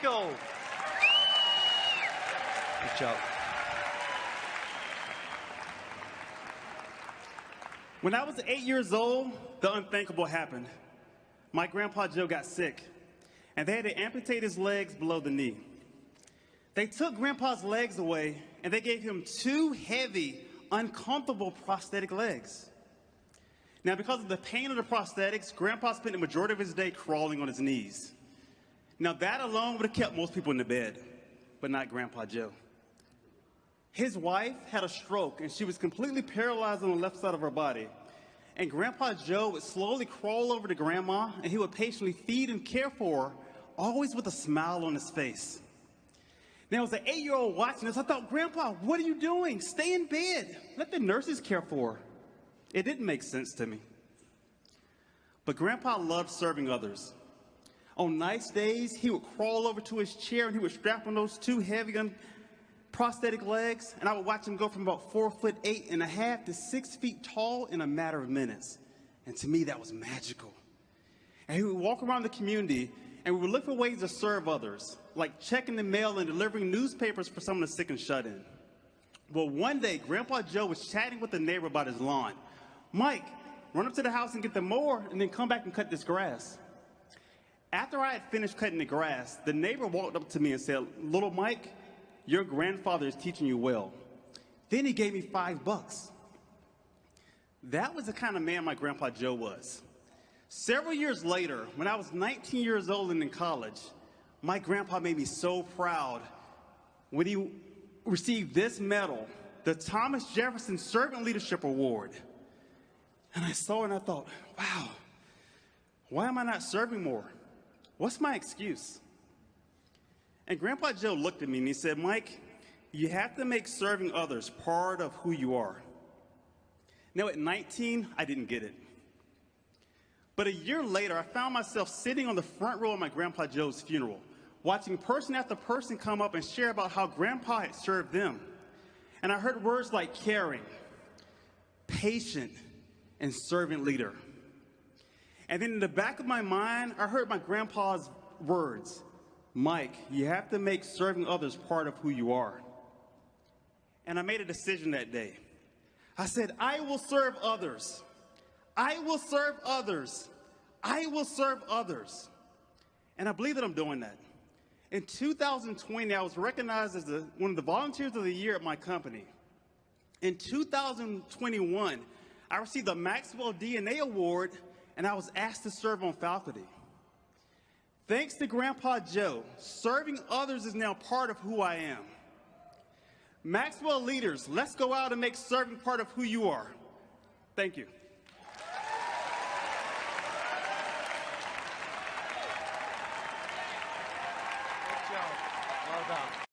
Michael. Good job. When I was 8 years old, the unthinkable happened. My grandpa Joe got sick, and they had to amputate his legs below the knee. They took Grandpa's legs away, and they gave him two heavy, uncomfortable prosthetic legs. Now, because of the pain of the prosthetics, Grandpa spent the majority of his day crawling on his knees. Now, that alone would have kept most people in the bed, but not Grandpa Joe. His wife had a stroke, and she was completely paralyzed on the left side of her body. And Grandpa Joe would slowly crawl over to Grandma, and he would patiently feed and care for her, always with a smile on his face. Now, as an 8-year-old watching this, I thought, Grandpa, what are you doing? Stay in bed. Let the nurses care for her. It didn't make sense to me. But Grandpa loved serving others. On nice days, he would crawl over to his chair, and he would strap on those two heavy prosthetic legs, and I would watch him go from about 4'8.5" to 6 feet tall in a matter of minutes. And to me, that was magical. And he would walk around the community, and we would look for ways to serve others, like checking the mail and delivering newspapers for some of the sick and shut in. Well, one day, Grandpa Joe was chatting with a neighbor about his lawn. Mike, run up to the house and get the mower, and then come back and cut this grass. After I had finished cutting the grass, the neighbor walked up to me and said, little Mike, your grandfather is teaching you well. Then he gave me $5. That was the kind of man my Grandpa Joe was. Several years later, when I was 19 years old and in college, my grandpa made me so proud when he received this medal, the Thomas Jefferson Servant Leadership Award. And I saw it and I thought, wow, why am I not serving more? What's my excuse? And Grandpa Joe looked at me and he said, Mike, you have to make serving others part of who you are. Now, at 19, I didn't get it. But a year later, I found myself sitting on the front row of my Grandpa Joe's funeral, watching person after person come up and share about how Grandpa had served them. And I heard words like caring, patient, and servant leader. And then in the back of my mind, I heard my grandpa's words, Mike, you have to make serving others part of who you are. And I made a decision that day. I said, I will serve others. I will serve others. I will serve others. And I believe that I'm doing that. In 2020, I was recognized as one of the volunteers of the year at my company. In 2021, I received the Maxwell DNA Award, and I was asked to serve on faculty. Thanks to Grandpa Joe, serving others is now part of who I am. Maxwell leaders, let's go out and make serving part of who you are. Thank you. Good job. Well done.